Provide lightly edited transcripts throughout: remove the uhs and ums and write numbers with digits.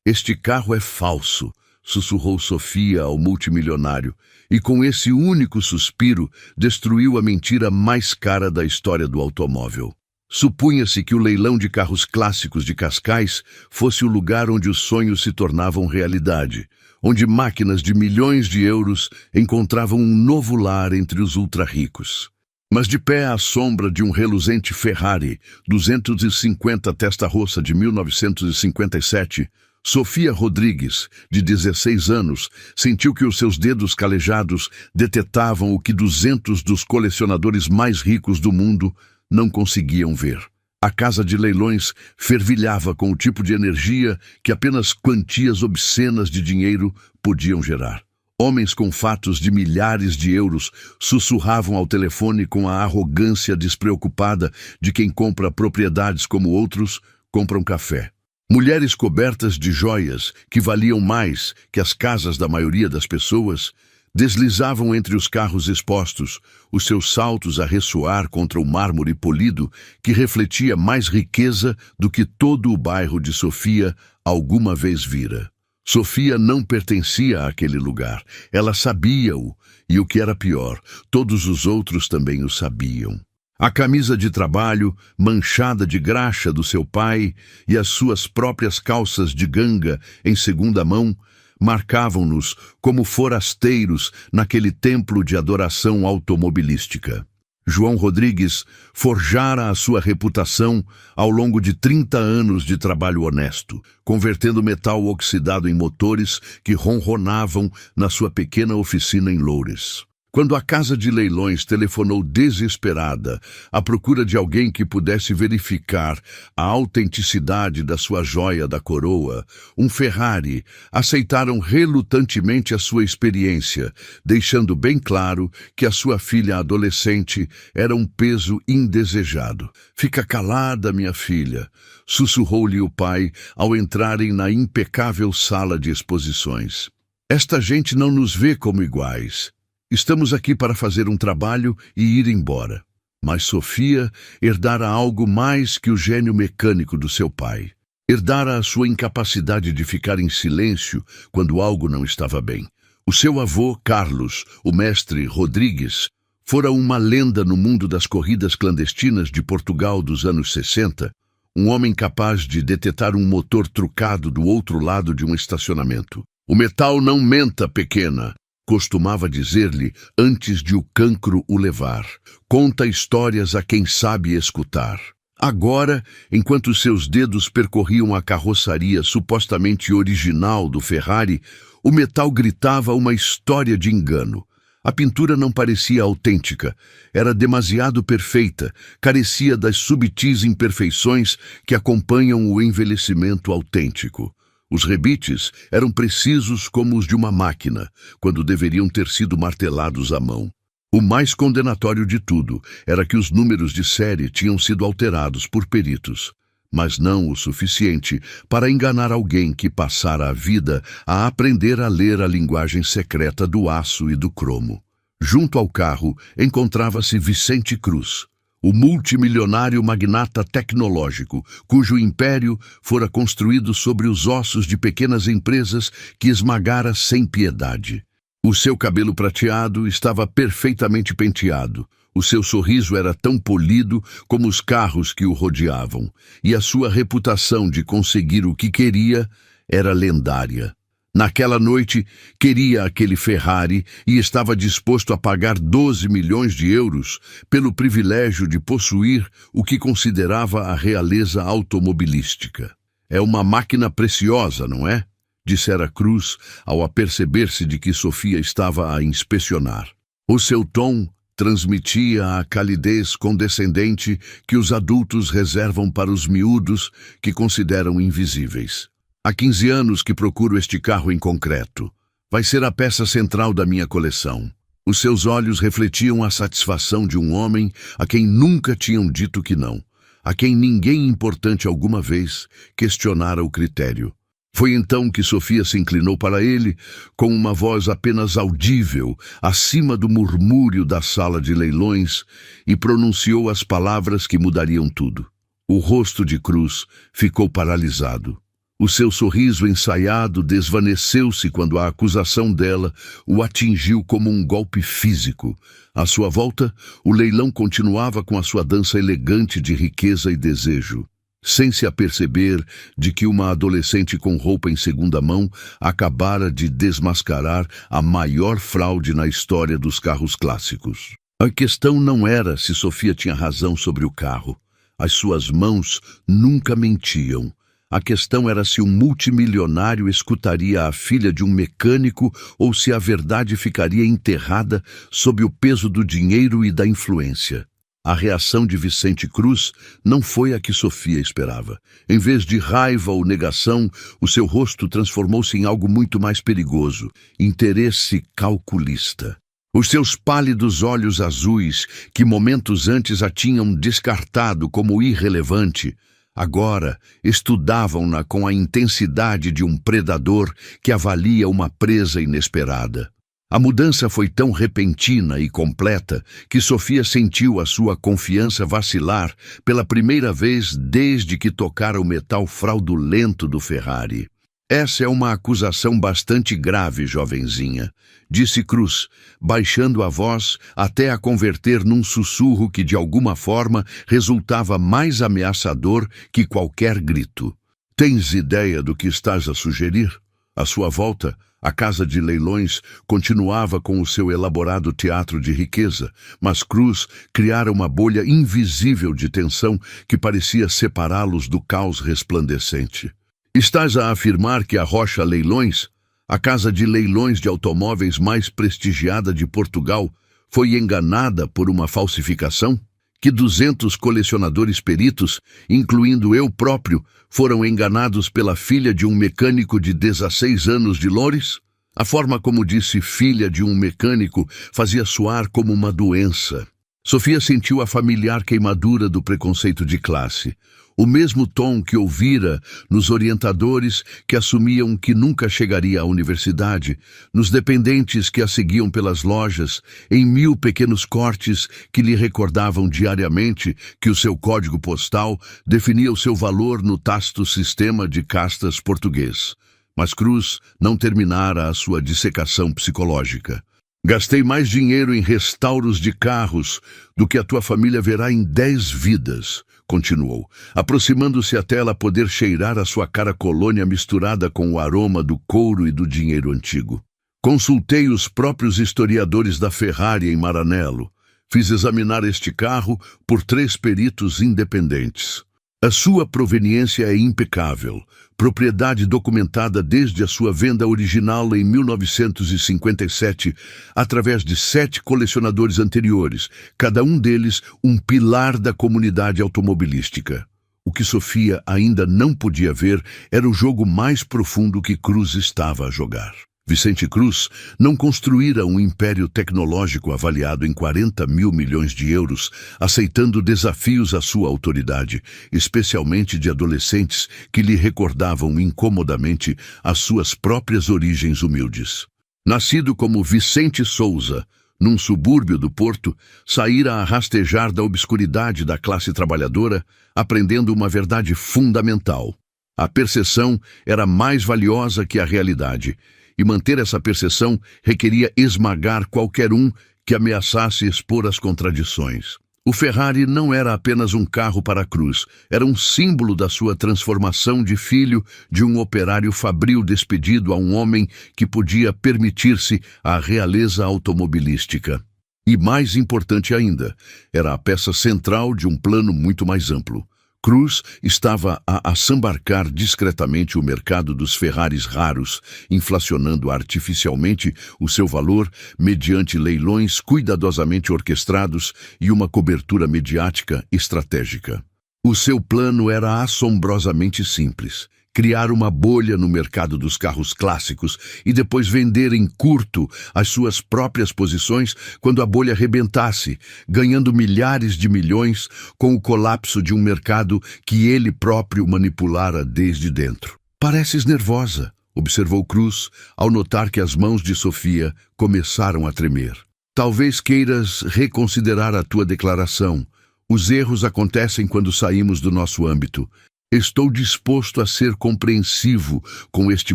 Este carro é falso, sussurrou Sofia ao multimilionário, e com esse único suspiro destruiu a mentira mais cara da história do automóvel. Supunha-se que o leilão de carros clássicos de Cascais fosse o lugar onde os sonhos se tornavam realidade, onde máquinas de milhões de euros encontravam um novo lar entre os ultra-ricos. Mas de pé à sombra de um reluzente Ferrari 250 testa-roça de 1957, Sofia Rodrigues, de 16 anos, sentiu que os seus dedos calejados detetavam o que 200 dos colecionadores mais ricos do mundo não conseguiam ver. A casa de leilões fervilhava com o tipo de energia que apenas quantias obscenas de dinheiro podiam gerar. Homens com fatos de milhares de euros sussurravam ao telefone com a arrogância despreocupada de quem compra propriedades como outros compram café. Mulheres cobertas de joias que valiam mais que as casas da maioria das pessoas deslizavam entre os carros expostos, os seus saltos a ressoar contra o mármore polido que refletia mais riqueza do que todo o bairro de Sofia alguma vez vira. Sofia não pertencia àquele lugar. Ela sabia-o, e o que era pior, todos os outros também o sabiam. A camisa de trabalho, manchada de graxa do seu pai, e as suas próprias calças de ganga em segunda mão, marcavam-nos como forasteiros naquele templo de adoração automobilística. João Rodrigues forjara a sua reputação ao longo de 30 anos de trabalho honesto, convertendo metal oxidado em motores que ronronavam na sua pequena oficina em Loures. Quando a casa de leilões telefonou desesperada à procura de alguém que pudesse verificar a autenticidade da sua joia da coroa, um Ferrari, aceitaram relutantemente a sua experiência, deixando bem claro que a sua filha adolescente era um peso indesejado. "Fica calada, minha filha", sussurrou-lhe o pai ao entrarem na impecável sala de exposições. "Esta gente não nos vê como iguais. Estamos aqui para fazer um trabalho e ir embora." Mas Sofia herdara algo mais que o gênio mecânico do seu pai. Herdara a sua incapacidade de ficar em silêncio quando algo não estava bem. O seu avô, Carlos, o mestre Rodrigues, fora uma lenda no mundo das corridas clandestinas de Portugal dos anos 60, um homem capaz de detetar um motor trucado do outro lado de um estacionamento. "O metal não menta, pequena", costumava dizer-lhe antes de o cancro o levar. "Conta histórias a quem sabe escutar." Agora, enquanto seus dedos percorriam a carroçaria supostamente original do Ferrari, o metal gritava uma história de engano. A pintura não parecia autêntica, era demasiado perfeita, carecia das subtis imperfeições que acompanham o envelhecimento autêntico. Os rebites eram precisos como os de uma máquina, quando deveriam ter sido martelados à mão. O mais condenatório de tudo era que os números de série tinham sido alterados por peritos, mas não o suficiente para enganar alguém que passara a vida a aprender a ler a linguagem secreta do aço e do cromo. Junto ao carro encontrava-se Vicente Cruz, o multimilionário magnata tecnológico, cujo império fora construído sobre os ossos de pequenas empresas que esmagara sem piedade. O seu cabelo prateado estava perfeitamente penteado, o seu sorriso era tão polido como os carros que o rodeavam, e a sua reputação de conseguir o que queria era lendária. Naquela noite, queria aquele Ferrari e estava disposto a pagar 12 milhões de euros pelo privilégio de possuir o que considerava a realeza automobilística. "É uma máquina preciosa, não é?", dissera Cruz ao aperceber-se de que Sofia estava a inspecionar. O seu tom transmitia a calidez condescendente que os adultos reservam para os miúdos que consideram invisíveis. "Há 15 anos que procuro este carro em concreto. Vai ser a peça central da minha coleção." Os seus olhos refletiam a satisfação de um homem a quem nunca tinham dito que não, a quem ninguém importante alguma vez questionara o critério. Foi então que Sofia se inclinou para ele, com uma voz apenas audível, acima do murmúrio da sala de leilões, e pronunciou as palavras que mudariam tudo. O rosto de Cruz ficou paralisado. O seu sorriso ensaiado desvaneceu-se quando a acusação dela o atingiu como um golpe físico. À sua volta, o leilão continuava com a sua dança elegante de riqueza e desejo, sem se aperceber de que uma adolescente com roupa em segunda mão acabara de desmascarar a maior fraude na história dos carros clássicos. A questão não era se Sofia tinha razão sobre o carro. As suas mãos nunca mentiam. A questão era se um multimilionário escutaria a filha de um mecânico ou se a verdade ficaria enterrada sob o peso do dinheiro e da influência. A reação de Vicente Cruz não foi a que Sofia esperava. Em vez de raiva ou negação, o seu rosto transformou-se em algo muito mais perigoso: interesse calculista. Os seus pálidos olhos azuis, que momentos antes a tinham descartado como irrelevante, agora estudavam-na com a intensidade de um predador que avalia uma presa inesperada. A mudança foi tão repentina e completa que Sofia sentiu a sua confiança vacilar pela primeira vez desde que tocara o metal fraudulento do Ferrari. Essa é uma acusação bastante grave, jovenzinha, disse Cruz, baixando a voz até a converter num sussurro que de alguma forma resultava mais ameaçador que qualquer grito. Tens ideia do que estás a sugerir? À sua volta, a casa de leilões continuava com o seu elaborado teatro de riqueza, mas Cruz criara uma bolha invisível de tensão que parecia separá-los do caos resplandecente. Estás a afirmar que a Rocha Leilões, a casa de leilões de automóveis mais prestigiada de Portugal, foi enganada por uma falsificação? Que 200 colecionadores peritos, incluindo eu próprio, foram enganados pela filha de um mecânico de 16 anos de Loures? A forma como disse filha de um mecânico fazia soar como uma doença. Sofia sentiu a familiar queimadura do preconceito de classe. O mesmo tom que ouvira nos orientadores que assumiam que nunca chegaria à universidade, nos dependentes que a seguiam pelas lojas, em 1000 pequenos cortes que lhe recordavam diariamente que o seu código postal definia o seu valor no tácito sistema de castas português. Mas Cruz não terminara a sua dissecação psicológica. Gastei mais dinheiro em restauros de carros do que a tua família verá em 10 vidas, continuou, aproximando-se até ela poder cheirar a sua cara colônia misturada com o aroma do couro e do dinheiro antigo. Consultei os próprios historiadores da Ferrari em Maranello. Fiz examinar este carro por 3 peritos independentes. A sua proveniência é impecável, propriedade documentada desde a sua venda original em 1957, através de 7 colecionadores anteriores, cada um deles um pilar da comunidade automobilística. O que Sofia ainda não podia ver era o jogo mais profundo que Cruz estava a jogar. Vicente Cruz não construíra um império tecnológico avaliado em 40 mil milhões de euros, aceitando desafios à sua autoridade, especialmente de adolescentes que lhe recordavam incomodamente as suas próprias origens humildes. Nascido como Vicente Souza, num subúrbio do Porto, saíra a rastejar da obscuridade da classe trabalhadora, aprendendo uma verdade fundamental. A percepção era mais valiosa que a realidade, e manter essa percepção requeria esmagar qualquer um que ameaçasse expor as contradições. O Ferrari não era apenas um carro para Cruz, era um símbolo da sua transformação de filho de um operário fabril despedido a um homem que podia permitir-se a realeza automobilística. E mais importante ainda, era a peça central de um plano muito mais amplo. Cruz estava a assambarcar discretamente o mercado dos Ferraris raros, inflacionando artificialmente o seu valor mediante leilões cuidadosamente orquestrados e uma cobertura mediática estratégica. O seu plano era assombrosamente simples: criar uma bolha no mercado dos carros clássicos e depois vender em curto as suas próprias posições quando a bolha rebentasse, ganhando milhares de milhões com o colapso de um mercado que ele próprio manipulara desde dentro. Pareces nervosa, observou Cruz, ao notar que as mãos de Sofia começaram a tremer. Talvez queiras reconsiderar a tua declaração. Os erros acontecem quando saímos do nosso âmbito. Estou disposto a ser compreensivo com este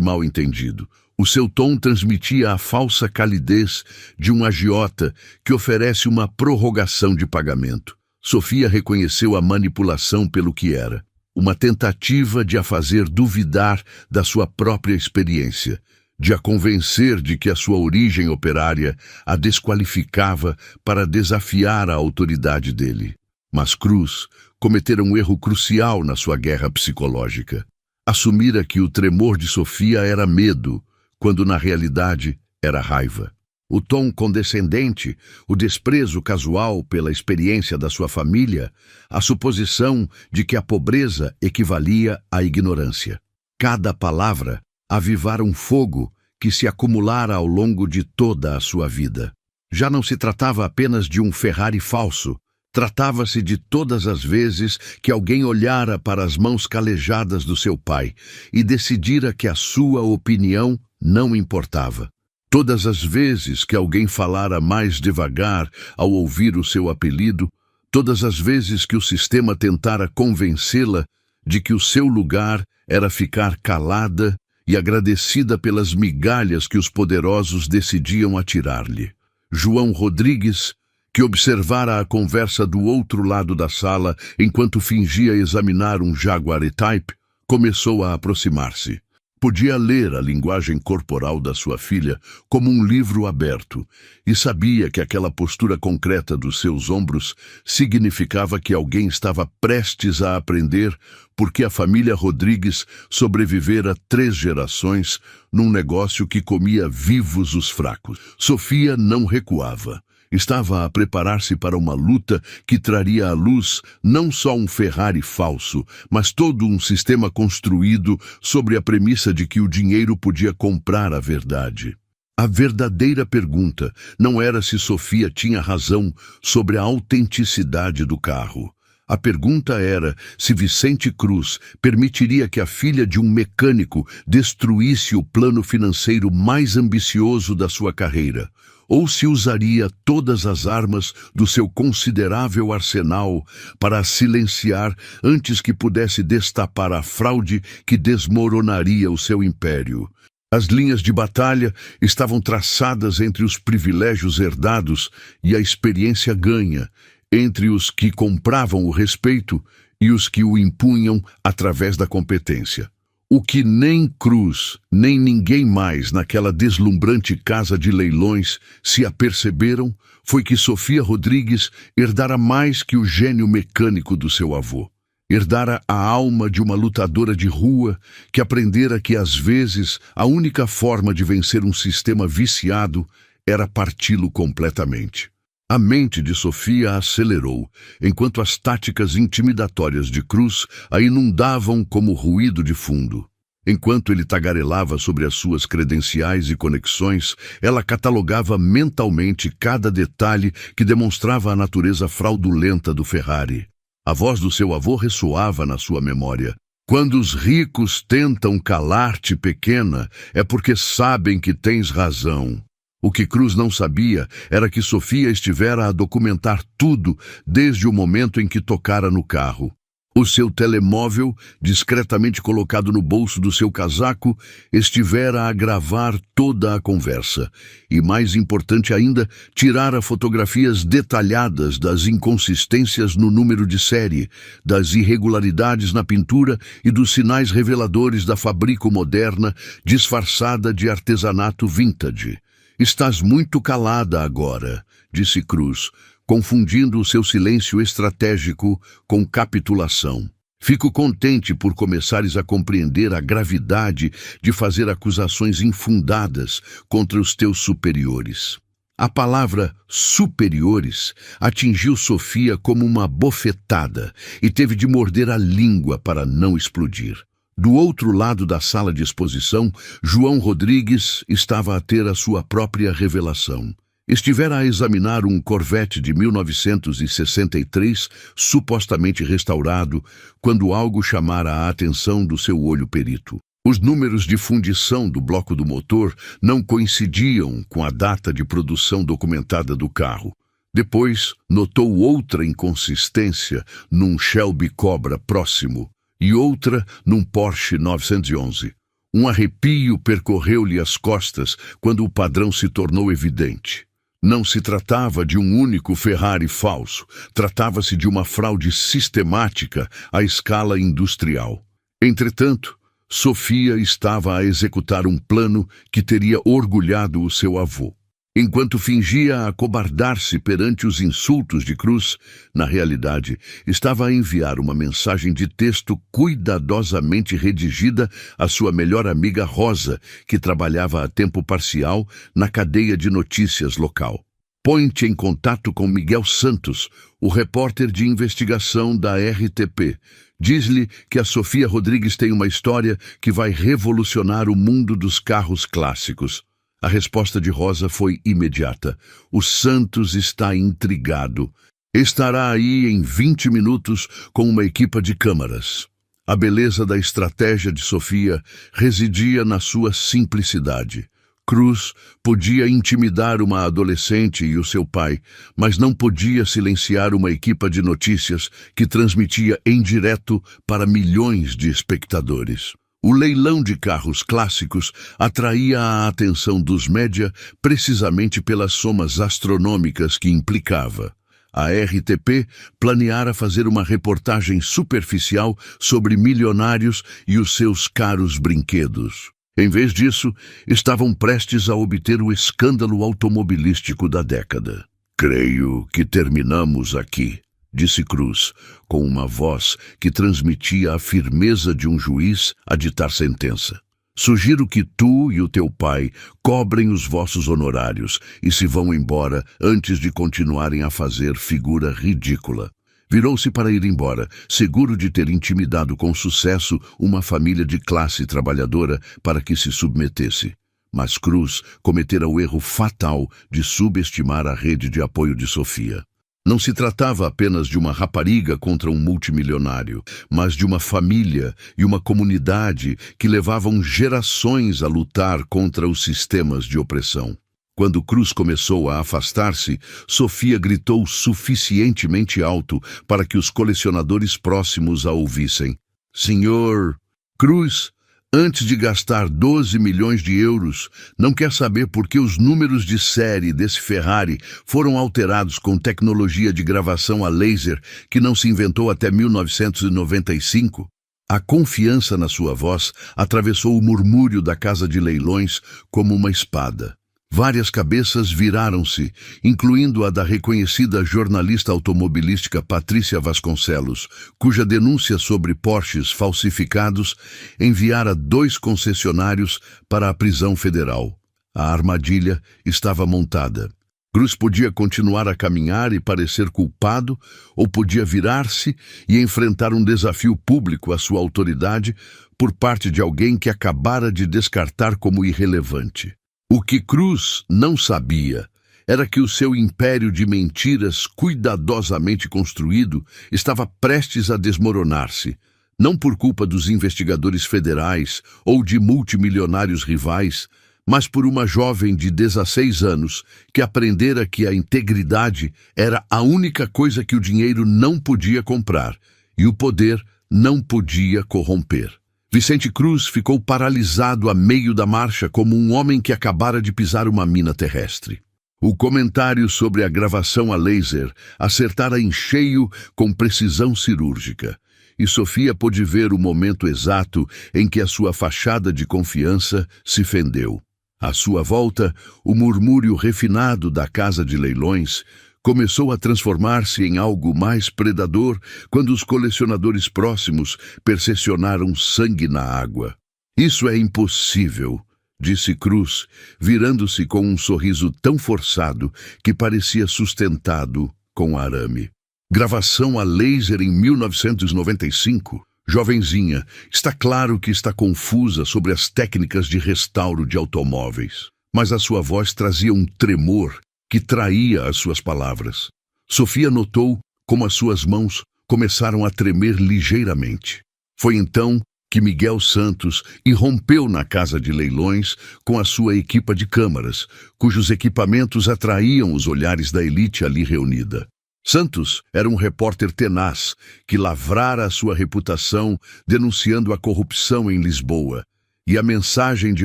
mal-entendido. O seu tom transmitia a falsa calidez de um agiota que oferece uma prorrogação de pagamento. Sofia reconheceu a manipulação pelo que era, uma tentativa de a fazer duvidar da sua própria experiência, de a convencer de que a sua origem operária a desqualificava para desafiar a autoridade dele. Mas Cruz cometera um erro crucial na sua guerra psicológica. Assumira que o tremor de Sofia era medo, quando na realidade era raiva. O tom condescendente, o desprezo casual pela experiência da sua família, a suposição de que a pobreza equivalia à ignorância. Cada palavra avivara um fogo que se acumulara ao longo de toda a sua vida. Já não se tratava apenas de um Ferrari falso, tratava-se de todas as vezes que alguém olhara para as mãos calejadas do seu pai e decidira que a sua opinião não importava. Todas as vezes que alguém falara mais devagar ao ouvir o seu apelido, todas as vezes que o sistema tentara convencê-la de que o seu lugar era ficar calada e agradecida pelas migalhas que os poderosos decidiam atirar-lhe. João Rodrigues, que observara a conversa do outro lado da sala enquanto fingia examinar um Jaguar E-Type, começou a aproximar-se. Podia ler a linguagem corporal da sua filha como um livro aberto e sabia que aquela postura concreta dos seus ombros significava que alguém estava prestes a aprender porque a família Rodrigues sobrevivera 3 gerações num negócio que comia vivos os fracos. Sofia não recuava. Estava a preparar-se para uma luta que traria à luz não só um Ferrari falso, mas todo um sistema construído sobre a premissa de que o dinheiro podia comprar a verdade. A verdadeira pergunta não era se Sofia tinha razão sobre a autenticidade do carro. A pergunta era se Vicente Cruz permitiria que a filha de um mecânico destruísse o plano financeiro mais ambicioso da sua carreira, ou se usaria todas as armas do seu considerável arsenal para a silenciar antes que pudesse destapar a fraude que desmoronaria o seu império. As linhas de batalha estavam traçadas entre os privilégios herdados e a experiência ganha, entre os que compravam o respeito e os que o impunham através da competência. O que nem Cruz, nem ninguém mais naquela deslumbrante casa de leilões se aperceberam foi que Sofia Rodrigues herdara mais que o gênio mecânico do seu avô. Herdara a alma de uma lutadora de rua que aprendera que, às vezes, a única forma de vencer um sistema viciado era parti-lo completamente. A mente de Sofia acelerou, enquanto as táticas intimidatórias de Cruz a inundavam como ruído de fundo. Enquanto ele tagarelava sobre as suas credenciais e conexões, ela catalogava mentalmente cada detalhe que demonstrava a natureza fraudulenta do Ferrari. A voz do seu avô ressoava na sua memória. Quando os ricos tentam calar-te, pequena, é porque sabem que tens razão. O que Cruz não sabia era que Sofia estivera a documentar tudo desde o momento em que tocara no carro. O seu telemóvel, discretamente colocado no bolso do seu casaco, estivera a gravar toda a conversa. E, mais importante ainda, tirara fotografias detalhadas das inconsistências no número de série, das irregularidades na pintura e dos sinais reveladores da fabrico moderna disfarçada de artesanato vintage. «Estás muito calada agora», disse Cruz, confundindo o seu silêncio estratégico com capitulação. «Fico contente por começares a compreender a gravidade de fazer acusações infundadas contra os teus superiores». A palavra superiores atingiu Sofia como uma bofetada e teve de morder a língua para não explodir. Do outro lado da sala de exposição, João Rodrigues estava a ter a sua própria revelação. Estivera a examinar um Corvette de 1963, supostamente restaurado, quando algo chamara a atenção do seu olho perito. Os números de fundição do bloco do motor não coincidiam com a data de produção documentada do carro. Depois, notou outra inconsistência num Shelby Cobra próximo. e outra num Porsche 911. Um arrepio percorreu-lhe as costas quando o padrão se tornou evidente. Não se tratava de um único Ferrari falso, tratava-se de uma fraude sistemática à escala industrial. Entretanto, Sofia estava a executar um plano que teria orgulhado o seu avô. Enquanto fingia acobardar-se perante os insultos de Cruz, na realidade, estava a enviar uma mensagem de texto cuidadosamente redigida à sua melhor amiga Rosa, que trabalhava a tempo parcial na cadeia de notícias local. Põe-te em contato com Miguel Santos, o repórter de investigação da RTP. Diz-lhe que a Sofia Rodrigues tem uma história que vai revolucionar o mundo dos carros clássicos. A resposta de Rosa foi imediata. O Santos está intrigado. Estará aí em 20 minutos com uma equipa de câmaras. A beleza da estratégia de Sofia residia na sua simplicidade. Cruz podia intimidar uma adolescente e o seu pai, mas não podia silenciar uma equipa de notícias que transmitia em direto para milhões de espectadores. O leilão de carros clássicos atraía a atenção dos média precisamente pelas somas astronômicas que implicava. A RTP planeara fazer uma reportagem superficial sobre milionários e os seus caros brinquedos. Em vez disso, estavam prestes a obter o escândalo automobilístico da década. "Creio que terminamos aqui", disse Cruz, com uma voz que transmitia a firmeza de um juiz a ditar sentença. "Sugiro que tu e o teu pai cobrem os vossos honorários e se vão embora antes de continuarem a fazer figura ridícula." Virou-se para ir embora, seguro de ter intimidado com sucesso uma família de classe trabalhadora para que se submetesse. Mas Cruz cometera o erro fatal de subestimar a rede de apoio de Sofia. Não se tratava apenas de uma rapariga contra um multimilionário, mas de uma família e uma comunidade que levavam gerações a lutar contra os sistemas de opressão. Quando Cruz começou a afastar-se, Sofia gritou suficientemente alto para que os colecionadores próximos a ouvissem. "Senhor Cruz, antes de gastar 12 milhões de euros, não quer saber por que os números de série desse Ferrari foram alterados com tecnologia de gravação a laser que não se inventou até 1995? A confiança na sua voz atravessou o murmúrio da casa de leilões como uma espada. Várias cabeças viraram-se, incluindo a da reconhecida jornalista automobilística Patrícia Vasconcelos, cuja denúncia sobre Porsches falsificados enviara 2 concessionários para a prisão federal. A armadilha estava montada. Cruz podia continuar a caminhar e parecer culpado, ou podia virar-se e enfrentar um desafio público à sua autoridade por parte de alguém que acabara de descartar como irrelevante. O que Cruz não sabia era que o seu império de mentiras cuidadosamente construído estava prestes a desmoronar-se, não por culpa dos investigadores federais ou de multimilionários rivais, mas por uma jovem de 16 anos que aprendera que a integridade era a única coisa que o dinheiro não podia comprar e o poder não podia corromper. Vicente Cruz ficou paralisado a meio da marcha como um homem que acabara de pisar uma mina terrestre. O comentário sobre a gravação a laser acertara em cheio com precisão cirúrgica, e Sofia pôde ver o momento exato em que a sua fachada de confiança se fendeu. À sua volta, o murmúrio refinado da casa de leilões começou a transformar-se em algo mais predador quando os colecionadores próximos percepcionaram sangue na água. "Isso é impossível", disse Cruz, virando-se com um sorriso tão forçado que parecia sustentado com arame. "Gravação a laser em 1995? Jovenzinha, está claro que está confusa sobre as técnicas de restauro de automóveis." Mas a sua voz trazia um tremor que traía as suas palavras. Sofia notou como as suas mãos começaram a tremer ligeiramente. Foi então que Miguel Santos irrompeu na casa de leilões com a sua equipa de câmaras, cujos equipamentos atraíam os olhares da elite ali reunida. Santos era um repórter tenaz que lavrara a sua reputação denunciando a corrupção em Lisboa, e a mensagem de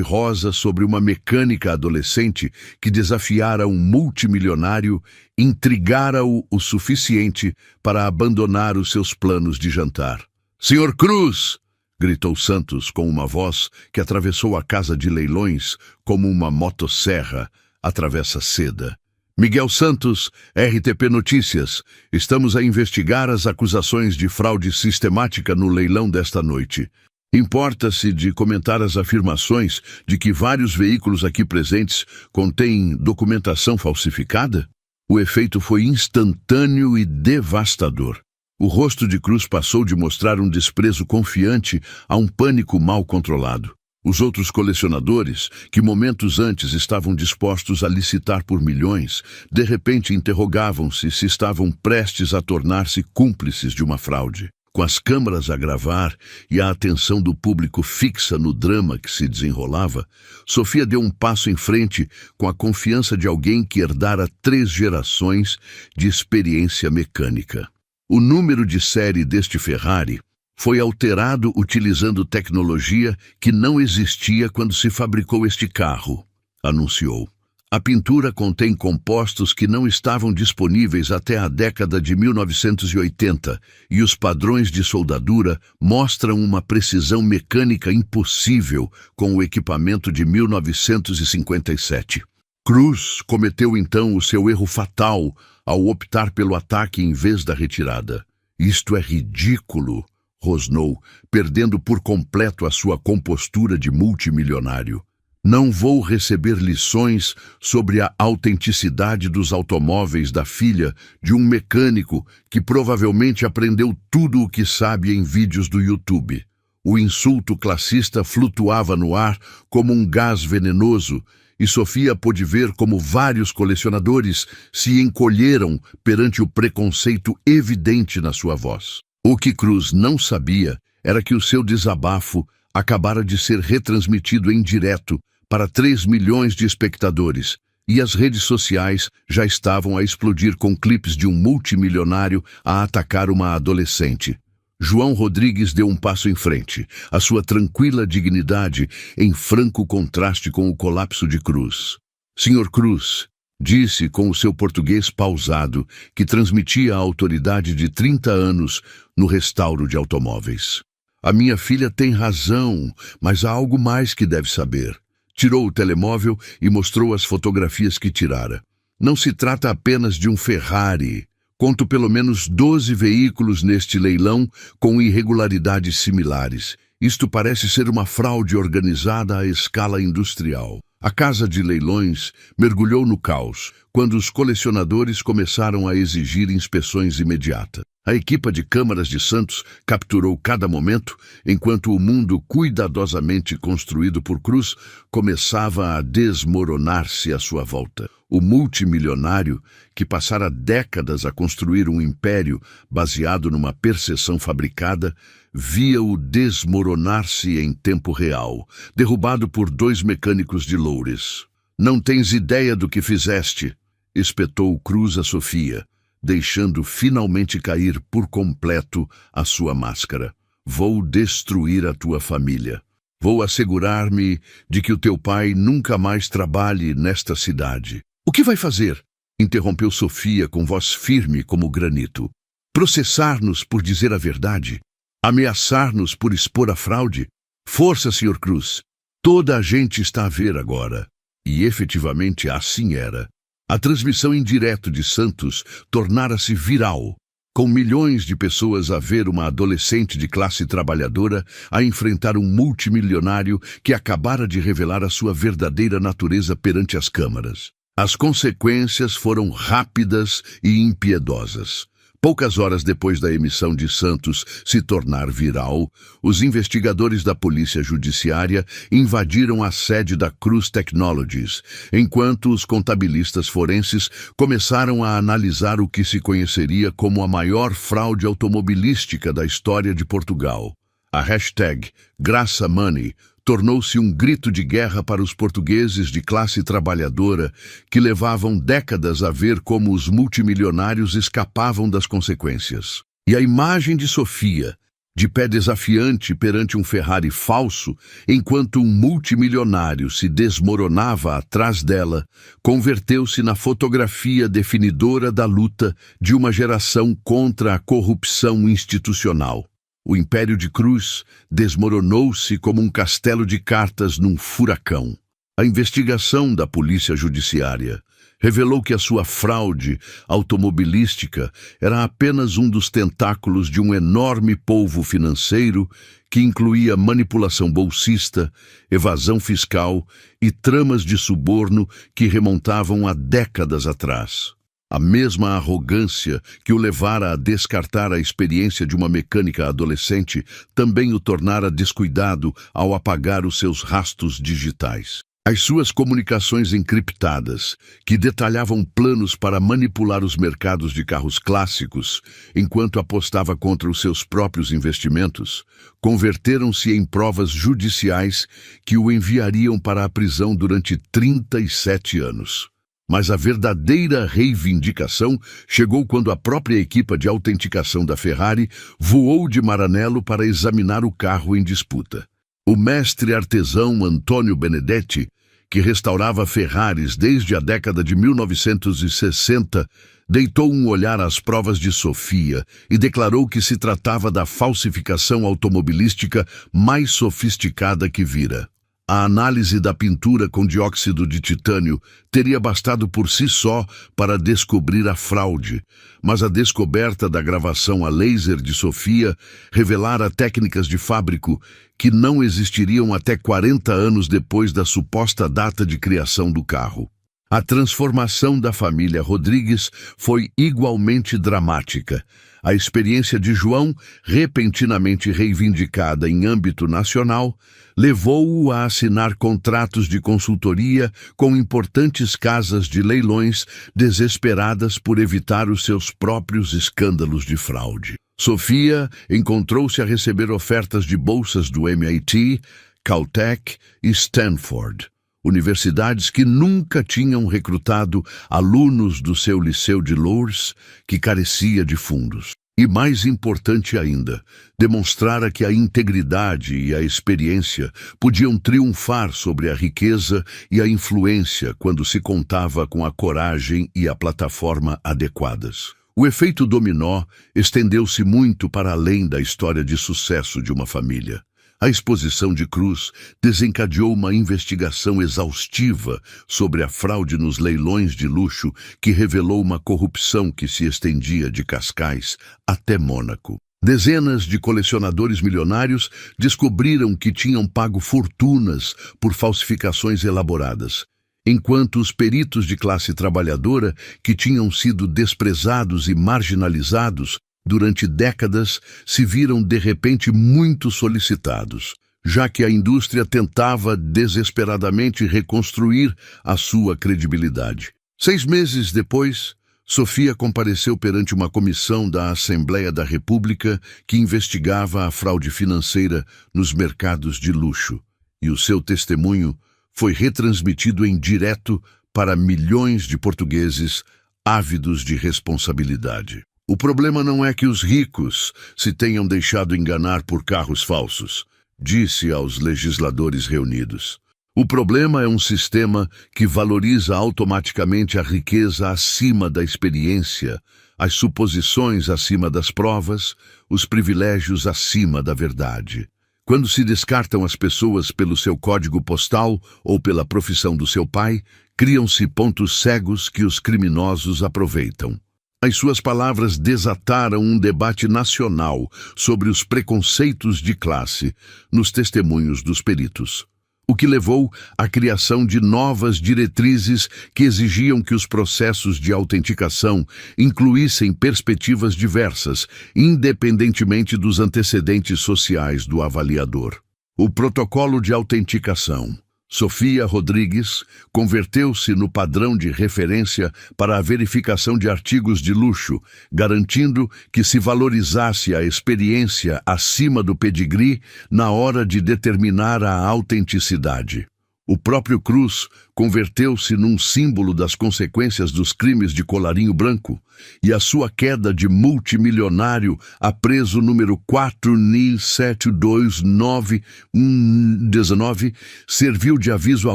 Rosa sobre uma mecânica adolescente que desafiara um multimilionário intrigara-o o suficiente para abandonar os seus planos de jantar. "Senhor Cruz!" gritou Santos com uma voz que atravessou a casa de leilões como uma motosserra atravessa seda. "Miguel Santos, RTP Notícias. Estamos a investigar as acusações de fraude sistemática no leilão desta noite. Importa-se de comentar as afirmações de que vários veículos aqui presentes contêm documentação falsificada?" O efeito foi instantâneo e devastador. O rosto de Cruz passou de mostrar um desprezo confiante a um pânico mal controlado. Os outros colecionadores, que momentos antes estavam dispostos a licitar por milhões, de repente interrogavam-se se estavam prestes a tornar-se cúmplices de uma fraude. Com as câmaras a gravar e a atenção do público fixa no drama que se desenrolava, Sofia deu um passo em frente com a confiança de alguém que herdara 3 gerações de experiência mecânica. O número de série deste Ferrari foi alterado utilizando tecnologia que não existia quando se fabricou este carro, anunciou. A pintura contém compostos que não estavam disponíveis até a década de 1980 e os padrões de soldadura mostram uma precisão mecânica impossível com o equipamento de 1957. Cruz cometeu então o seu erro fatal ao optar pelo ataque em vez da retirada. "Isto é ridículo", rosnou, perdendo por completo a sua compostura de multimilionário. "Não vou receber lições sobre a autenticidade dos automóveis da filha de um mecânico que provavelmente aprendeu tudo o que sabe em vídeos do YouTube." O insulto classista flutuava no ar como um gás venenoso, e Sofia pôde ver como vários colecionadores se encolheram perante o preconceito evidente na sua voz. O que Cruz não sabia era que o seu desabafo acabara de ser retransmitido em direto para 3 milhões de espectadores, e as redes sociais já estavam a explodir com clipes de um multimilionário a atacar uma adolescente. João Rodrigues deu um passo em frente, a sua tranquila dignidade em franco contraste com o colapso de Cruz. "Senhor Cruz", disse com o seu português pausado, que transmitia a autoridade de 30 anos no restauro de automóveis. "A minha filha tem razão, mas há algo mais que deve saber." Tirou o telemóvel e mostrou as fotografias que tirara. "Não se trata apenas de um Ferrari. Conto pelo menos 12 veículos neste leilão com irregularidades similares. Isto parece ser uma fraude organizada à escala industrial." A casa de leilões mergulhou no caos quando os colecionadores começaram a exigir inspeções imediatas. A equipa de câmaras de Santos capturou cada momento, enquanto o mundo cuidadosamente construído por Cruz começava a desmoronar-se à sua volta. O multimilionário, que passara décadas a construir um império baseado numa percepção fabricada, via-o desmoronar-se em tempo real, derrubado por 2 mecânicos de Loures. "Não tens ideia do que fizeste", espetou Cruz a Sofia, deixando finalmente cair por completo a sua máscara. "Vou destruir a tua família. Vou assegurar-me de que o teu pai nunca mais trabalhe nesta cidade." "O que vai fazer?" interrompeu Sofia com voz firme como granito. "Processar-nos por dizer a verdade? Ameaçar-nos por expor a fraude? Força, Sr. Cruz. Toda a gente está a ver agora." E efetivamente assim era. A transmissão em direto de Santos tornara-se viral, com milhões de pessoas a ver uma adolescente de classe trabalhadora a enfrentar um multimilionário que acabara de revelar a sua verdadeira natureza perante as câmaras. As consequências foram rápidas e impiedosas. Poucas horas depois da emissão de Santos se tornar viral, os investigadores da Polícia Judiciária invadiram a sede da Cruz Technologies, enquanto os contabilistas forenses começaram a analisar o que se conheceria como a maior fraude automobilística da história de Portugal. A hashtag Graça Money tornou-se um grito de guerra para os portugueses de classe trabalhadora que levavam décadas a ver como os multimilionários escapavam das consequências. E a imagem de Sofia, de pé desafiante perante um Ferrari falso, enquanto um multimilionário se desmoronava atrás dela, converteu-se na fotografia definidora da luta de uma geração contra a corrupção institucional. O Império de Cruz desmoronou-se como um castelo de cartas num furacão. A investigação da Polícia Judiciária revelou que a sua fraude automobilística era apenas um dos tentáculos de um enorme polvo financeiro que incluía manipulação bolsista, evasão fiscal e tramas de suborno que remontavam a décadas atrás. A mesma arrogância que o levara a descartar a experiência de uma mecânica adolescente também o tornara descuidado ao apagar os seus rastros digitais. As suas comunicações encriptadas, que detalhavam planos para manipular os mercados de carros clássicos, enquanto apostava contra os seus próprios investimentos, converteram-se em provas judiciais que o enviariam para a prisão durante 37 anos. Mas a verdadeira reivindicação chegou quando a própria equipa de autenticação da Ferrari voou de Maranello para examinar o carro em disputa. O mestre artesão Antônio Benedetti, que restaurava Ferraris desde a década de 1960, deitou um olhar às provas de Sofia e declarou que se tratava da falsificação automobilística mais sofisticada que vira. A análise da pintura com dióxido de titânio teria bastado por si só para descobrir a fraude, mas a descoberta da gravação a laser de Sofia revelara técnicas de fábrico que não existiriam até 40 anos depois da suposta data de criação do carro. A transformação da família Rodrigues foi igualmente dramática. A experiência de João, repentinamente reivindicada em âmbito nacional, levou-o a assinar contratos de consultoria com importantes casas de leilões desesperadas por evitar os seus próprios escândalos de fraude. Sofia encontrou-se a receber ofertas de bolsas do MIT, Caltech e Stanford, universidades que nunca tinham recrutado alunos do seu liceu de Lourdes, que carecia de fundos. E mais importante ainda, demonstrara que a integridade e a experiência podiam triunfar sobre a riqueza e a influência quando se contava com a coragem e a plataforma adequadas. O efeito dominó estendeu-se muito para além da história de sucesso de uma família. A exposição de Cruz desencadeou uma investigação exaustiva sobre a fraude nos leilões de luxo que revelou uma corrupção que se estendia de Cascais até Mônaco. Dezenas de colecionadores milionários descobriram que tinham pago fortunas por falsificações elaboradas, enquanto os peritos de classe trabalhadora, que tinham sido desprezados e marginalizados durante décadas, se viram de repente muito solicitados, já que a indústria tentava desesperadamente reconstruir a sua credibilidade. 6 meses depois, Sofia compareceu perante uma comissão da Assembleia da República que investigava a fraude financeira nos mercados de luxo, e o seu testemunho foi retransmitido em direto para milhões de portugueses ávidos de responsabilidade. O problema não é que os ricos se tenham deixado enganar por carros falsos, disse aos legisladores reunidos. O problema é um sistema que valoriza automaticamente a riqueza acima da experiência, as suposições acima das provas, os privilégios acima da verdade. Quando se descartam as pessoas pelo seu código postal ou pela profissão do seu pai, criam-se pontos cegos que os criminosos aproveitam. As suas palavras desataram um debate nacional sobre os preconceitos de classe nos testemunhos dos peritos, o que levou à criação de novas diretrizes que exigiam que os processos de autenticação incluíssem perspectivas diversas, independentemente dos antecedentes sociais do avaliador. O protocolo de autenticação, Sofia Rodrigues converteu-se no padrão de referência para a verificação de artigos de luxo, garantindo que se valorizasse a experiência acima do pedigree na hora de determinar a autenticidade. O próprio Cruz converteu-se num símbolo das consequências dos crimes de colarinho branco, e a sua queda de multimilionário a preso número 4.72919 serviu de aviso a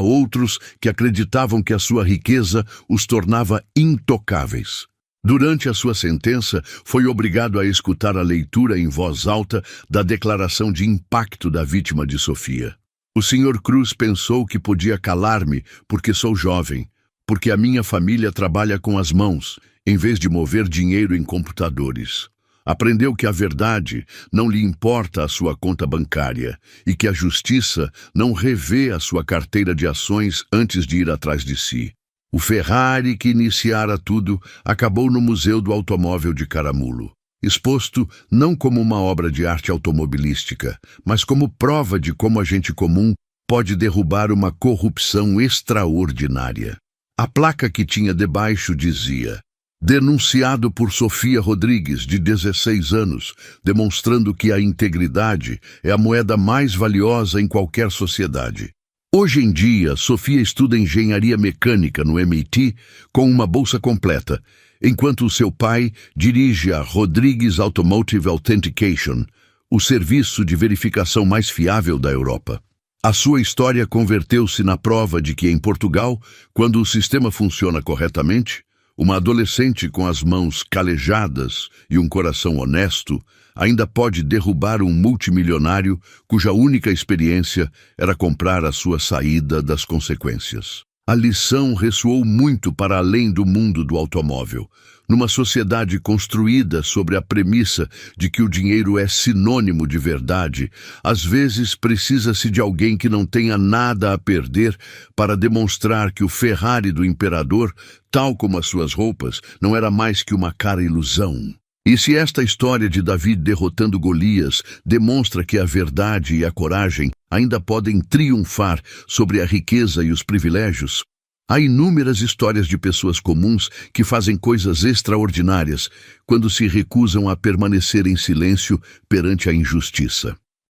outros que acreditavam que a sua riqueza os tornava intocáveis. Durante a sua sentença, foi obrigado a escutar a leitura em voz alta da declaração de impacto da vítima de Sofia. O Sr. Cruz pensou que podia calar-me porque sou jovem, porque a minha família trabalha com as mãos, em vez de mover dinheiro em computadores. Aprendeu que a verdade não lhe importa a sua conta bancária e que a justiça não revê a sua carteira de ações antes de ir atrás de si. O Ferrari que iniciara tudo acabou no Museu do Automóvel de Caramulo, exposto não como uma obra de arte automobilística, mas como prova de como a gente comum pode derrubar uma corrupção extraordinária. A placa que tinha debaixo dizia: denunciado por Sofia Rodrigues, de 16 anos, demonstrando que a integridade é a moeda mais valiosa em qualquer sociedade. Hoje em dia, Sofia estuda engenharia mecânica no MIT com uma bolsa completa, enquanto o seu pai dirige a Rodrigues Automotive Authentication, o serviço de verificação mais fiável da Europa. A sua história converteu-se na prova de que em Portugal, quando o sistema funciona corretamente, uma adolescente com as mãos calejadas e um coração honesto ainda pode derrubar um multimilionário cuja única experiência era comprar a sua saída das consequências. A lição ressoou muito para além do mundo do automóvel. Numa sociedade construída sobre a premissa de que o dinheiro é sinônimo de verdade, às vezes precisa-se de alguém que não tenha nada a perder para demonstrar que o Ferrari do imperador, tal como as suas roupas, não era mais que uma cara ilusão. E se esta história de Davi derrotando Golias demonstra que a verdade e a coragem ainda podem triunfar sobre a riqueza e os privilégios, há inúmeras histórias de pessoas comuns que fazem coisas extraordinárias quando se recusam a permanecer em silêncio perante a injustiça.